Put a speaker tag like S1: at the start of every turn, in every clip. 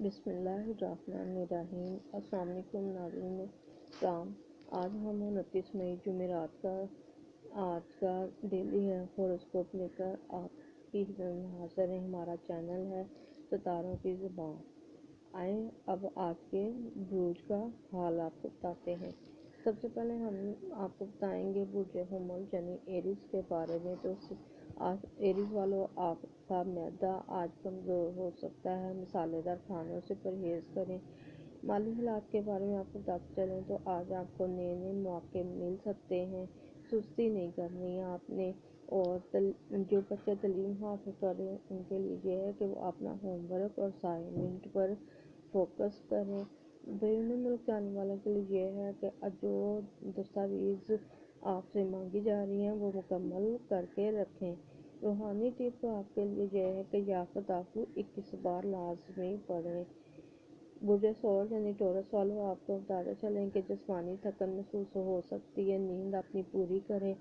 S1: بسم اللہ الرحمن الرحیم۔ السلام علیکم ناظرین کرام، آج ہم 29 مئی جمعرات کا آج کا ڈیلی ہاروسکوپ لے کر آپ کی خدمت میں حاضر ہیں۔ ہمارا چینل ہے ستاروں کی زبان۔ آئیں اب آج کے بروج کا حال آپ کو بتاتے ہیں۔ سب سے پہلے ہم آپ کو بتائیں گے برج حمل یعنی ایریز کے بارے میں۔ تو آج ایریز والوں، آپ کا معدہ آج کمزور ہو سکتا ہے، مسالے دار کھانوں سے پرہیز کریں۔ مالی حالات کے بارے میں آپ کو بتاتے چلیں تو آج آپ کو نئے مواقع مل سکتے ہیں، سستی نہیں کرنی ہے آپ نے۔ اور جو بچے تعلیم حاصل کر رہے ہیں ان کے لیے یہ ہے کہ وہ اپنا ہوم ورک اور اسائنمنٹ پر فوکس کریں۔ بیرون ملک جانے والوں کے لیے یہ ہے کہ جو دستاویز آپ سے مانگی جا رہی ہیں وہ مکمل کر کے رکھیں۔ روحانی ٹپ آپ کے لیے یہ ہے کہ یافت آفو 21 بار لازمی پڑھیں۔ برج ثور یعنی ٹورس والوں، آپ کو بتاتے چلیں کہ جسمانی تھکن محسوس ہو سکتی ہے، نیند اپنی پوری کریں۔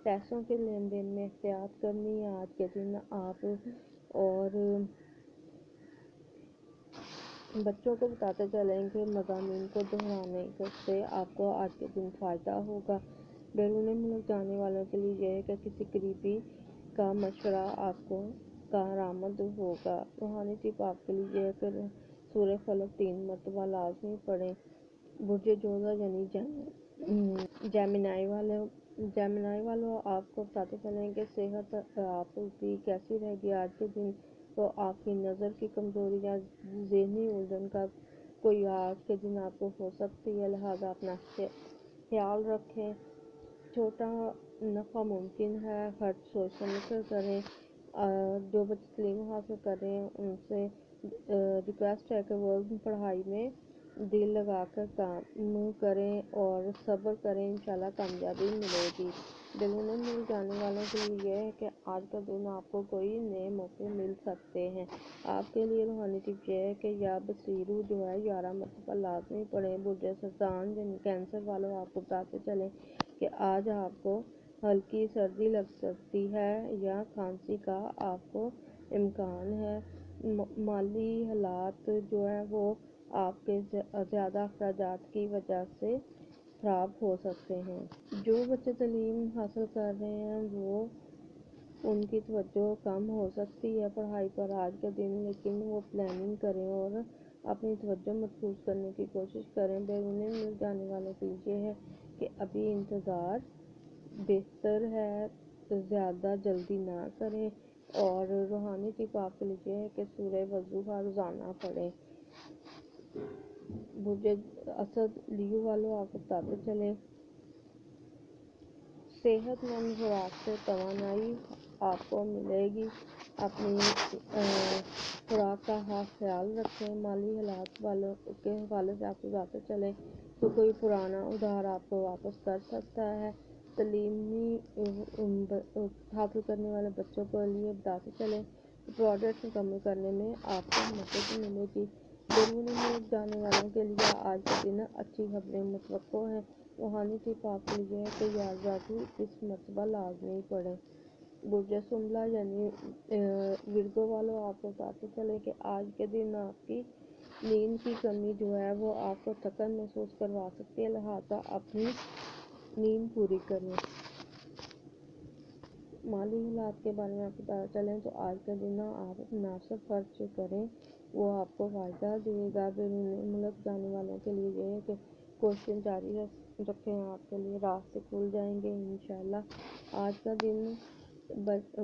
S1: پیسوں کے لین دین میں احتیاط کرنی ہے آج کے دن آپ۔ اور بچوں کو بتاتے چلیں کہ مضامین کو دہرانے سے آپ کو آج کے دن فائدہ ہوگا۔ بیرون ملک جانے والوں کے لیے یہ ہے کہ کسی قریبی کا مشورہ آپ کو کارآمد ہوگا۔ روحانی ٹپ آپ کے لیے یہ ہے کہ سورہ فلق 3 مرتبہ لازمی پڑھیں۔ برج جوزہ یعنی جیمنائی والوں، آپ کو بتاتے چلیں کہ صحت آپ کی کیسی رہے گی آج کے دن۔ تو آپ کی نظر کی کمزوری یا ذہنی الجھن کا کوئی آج کے دن آپ کو ہو سکتی ہے، لہٰذا اپنا خیال رکھیں۔ چھوٹا نفع ممکن ہے، خرچ سوچ سمجھ کر کریں۔ جو بچے تعلیم حاصل کر رہے ہیں ان سے ریکویسٹ ہے کہ وہ پڑھائی میں دل لگا کر کام کریں اور صبر کریں، انشاءاللہ کامیابی ملے گی۔ بیرون ملک جانے والوں کے لیے یہ ہے کہ آج کا دن آپ کو کوئی نئے موقع مل سکتے ہیں۔ آپ کے لیے روحانی ٹپ یہ ہے کہ یا بصیرو جو ہے 11 مرتبہ لازمی پڑھیں۔ برج سرطان یعنی کینسر والوں، آپ کو بتاتے چلیں کہ آج آپ کو ہلکی سردی لگ سکتی ہے یا کھانسی کا آپ کو امکان ہے۔ مالی حالات جو ہیں وہ آپ کے زیادہ اخراجات کی وجہ سے خراب ہو سکتے ہیں۔ جو بچے تعلیم حاصل کر رہے ہیں وہ ان کی توجہ کم ہو سکتی ہے پڑھائی پر آج کے دن، لیکن وہ پلاننگ کریں اور اپنی توجہ مرکوز کرنے کی کوشش کریں۔ بیرون ملک جانے والوں کے لیے یہ ہے کہ ابھی انتظار بہتر ہے، زیادہ جلدی نہ کریں۔ اور روحانی ٹپ آپ کے لیے ہے کہ سورہ وضحیٰ روزانہ پڑھیں۔ برج اسد لیو والوں، آپ کو بتاتے چلیں صحت مند خوراک سے توانائی آپ کو ملے گی۔ اپنی خوراک کا خیال رکھیں۔ مالی حالات والوں کے حوالے سے آپ کو بتاتے چلیں تو کوئی پرانا ادھار آپ کو واپس کر سکتا ہے۔ تعلیمی حاصل کرنے والے بچوں کے لیے بتاتے چلیں پروجیکٹ مکمل کرنے میں آپ کو مدد ملے گی۔ بیرون ملک جانے والوں کے لیے آج کے دن اچھی خبریں متوقع ہیں۔ روحانی ٹپ آپ کے لیے ہے کہ یازدازو 21 مرتبہ لازمی پڑھیں۔ برج سنبلہ یعنی ورگو والوں، آپ کو بتاتے چلیں کہ آج کے دن آپ کی نیند کی کمی جو ہے وہ آپ کو تھکن محسوس کروا سکتی ہے، لہٰذا اپنی نیند پوری کریں۔ مالی حالات کے بارے میں آپ کو بتاتے چلیں تو آج کے دن آپ مناسب خرچ کریں، وہ آپ کو فائدہ دے گا۔ بیرون ملک جانے والوں کے لیے یہ ہے کہ کوششیں جاری رکھیں، آپ کے لیے راستے کھل جائیں گے انشاءاللہ۔ آج کا دن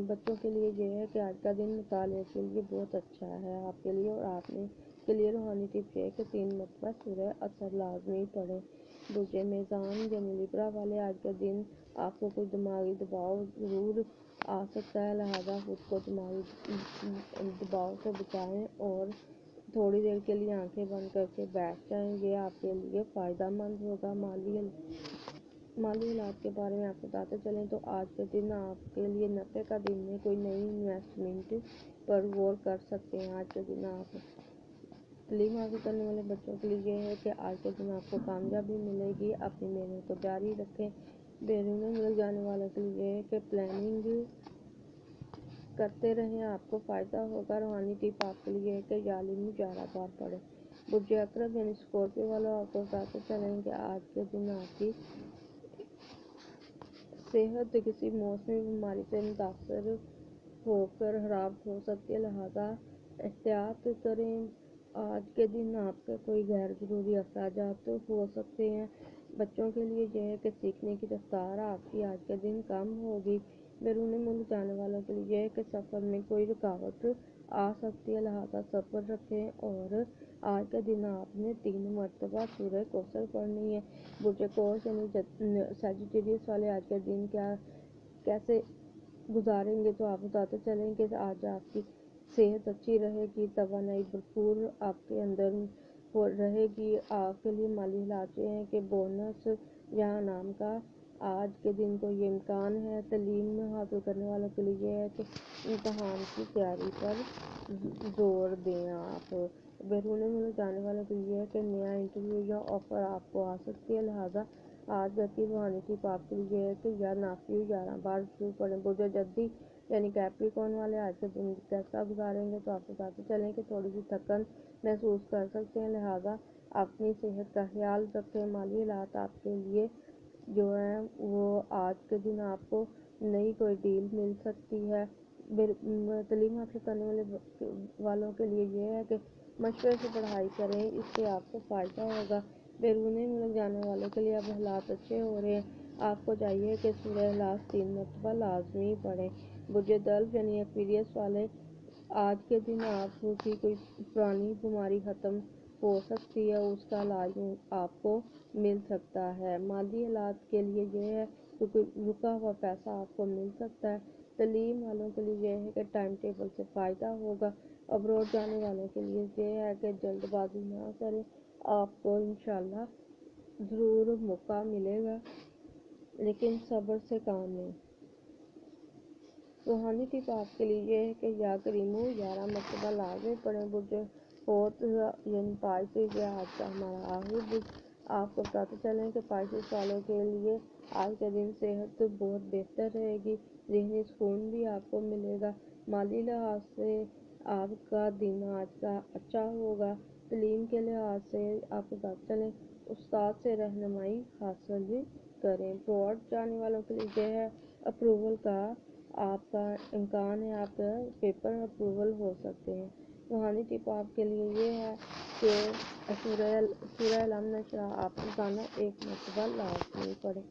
S1: بچوں کے لیے یہ ہے کہ آج کا دن مطالعے کے لیے بہت اچھا ہے آپ کے لیے۔ اور آپ نے کے لیے روحانی ٹپ یہ ہے کہ 3 مرتبہ سورہ اثر لازمی پڑھیں۔ برج میزان یعنی لیبرا والے، آج کا دن آپ کو کوئی دماغی دباؤ ضرور آ سکتا ہے، لہٰذا خود کو دماغی دباؤ سے بچائیں اور تھوڑی دیر کے لیے آنکھیں بند کر کے بیٹھ جائیں، یہ آپ کے لیے فائدہ مند ہوگا۔ مالی حالات کے بارے میں آپ بتاتے چلیں تو آج کے دن آپ کے لیے نفع کا دن ہے، کوئی نئی انویسٹمنٹ پر غور کر سکتے ہیں۔ آج کے دن آپ تعلیم حاصل کرنے والے بچوں کے لیے یہ ہے کہ آج کے دن آپ کو کامیابی ملے گی، اپنی محنت کو جاری رکھیں۔ بیرون ملک جانے والوں کے لیے یہ ہے کہ پلاننگ کرتے رہیں، آپ کو فائدہ ہوگا۔ روحانی ٹپ آپ کے لیے ہے کہ یا عالمی 11 بار پڑھیں۔ برج اکرم یعنی اسکورپیو والوں، آپ کو بتاتے چلیں کہ آج کے دن آپ کی صحت کسی موسمی بیماری سے متاثر ہو کر خراب ہو سکتی ہے، لہذا احتیاط کریں۔ آج کے دن آپ کے کوئی غیر ضروری اخراجات ہو سکتے ہیں۔ بچوں کے لیے یہ ہے کہ سیکھنے کی رفتار آپ کی آج کے دن کم ہوگی۔ بیرون ملک جانے والوں کے لیے یہ ہے کہ سفر میں کوئی رکاوٹ آ سکتی ہے، لہذا صبر رکھیں۔ اور آج کے دن آپ نے 3 مرتبہ سورہ کوثر پڑھنی ہے۔ برج قوس یعنی سیجیٹیریس والے آج کے دن کیسے گزاریں گے، تو آپ بتاتے چلیں کہ آج آپ کی صحت اچھی رہے گی، توانائی بھرپور آپ کے اندر رہے گی۔ آپ کے لیے مالی حالات یہ ہیں کہ بونس یا انعام کا آج کے دن کو یہ امکان ہے۔ تعلیم حاصل کرنے والوں کے لیے یہ ہے کہ امتحان کی تیاری پر زور دیں۔ آپ بیرون ملک جانے والوں کے لیے ہے کہ نیا انٹرویو یا آفر آپ کو آ سکتی ہے، لہذا آج کی روحانی ٹپ آپ کے لیے ہے کہ یا نافی 11 بار ضرور پڑھیں۔ برج جدی یعنی کیپریکارن والے آج کے دن کیسا گزاریں گے، تو آپ بتاتے چلیں کہ تھوڑی سی تھکن محسوس کر سکتے ہیں، لہذا اپنی صحت کا خیال رکھیں۔ مالی حالات آپ کے لیے جو ہے وہ آج کے دن آپ کو نئی کوئی ڈیل مل سکتی ہے۔ تعلیم حاصل کرنے والوں کے لیے یہ ہے کہ مشورے سے پڑھائی کریں، اس سے آپ کو فائدہ ہوگا۔ بیرون ملک جانے والوں کے لیے اب حالات اچھے ہو رہے ہیں، آپ کو چاہیے کہ سورہ اخلاص 3 مرتبہ لازمی پڑھیں۔ برج دلو یعنی ایکویریس والے آج کے دن آپ کی کوئی پرانی بیماری ختم ہو سکتی ہے، اس کا علاج آپ کو مل سکتا ہے۔ مالی حالات کے لیے یہ ہے کہ رکا ہوا پیسہ آپ کو مل سکتا ہے۔ تعلیم والوں کے لیے یہ ہے کہ ٹائم ٹیبل سے فائدہ ہوگا۔ ابروڈ جانے والوں کے لیے یہ ہے کہ جلد بازی نہ کریں، آپ کو انشاءاللہ ضرور موقع ملے گا، لیکن صبر سے کام لیں۔ روحانی ٹپ آپ کے لیے یہ ہے کہ یا کریمو 11 مرتبہ لازمی پڑھیں۔ برج حوت یعنی پائسیس یہ آج کا ہمارا آخری برج، آپ کو بتاتے چلیں کہ پائسیس والوں کے لیے آج کے دن صحت بہت بہتر رہے گی، ذہنی سکون بھی آپ کو ملے گا۔ مالی لحاظ سے آپ کا دن آج کا اچھا ہوگا۔ تعلیم کے لحاظ سے آپ کو بتاتے چلیں استاد سے رہنمائی حاصل کریں۔ ابروڈ جانے والوں کے لیے یہ ہے اپروول کا آپ کا امکان ہے، آپ پیپر اپروول ہو سکتے ہیں۔ روحانی ٹپ آپ کے لیے یہ ہے کہ سورہ الم نشرح آپ روزانہ 1 مرتبہ لازمی پڑھیں۔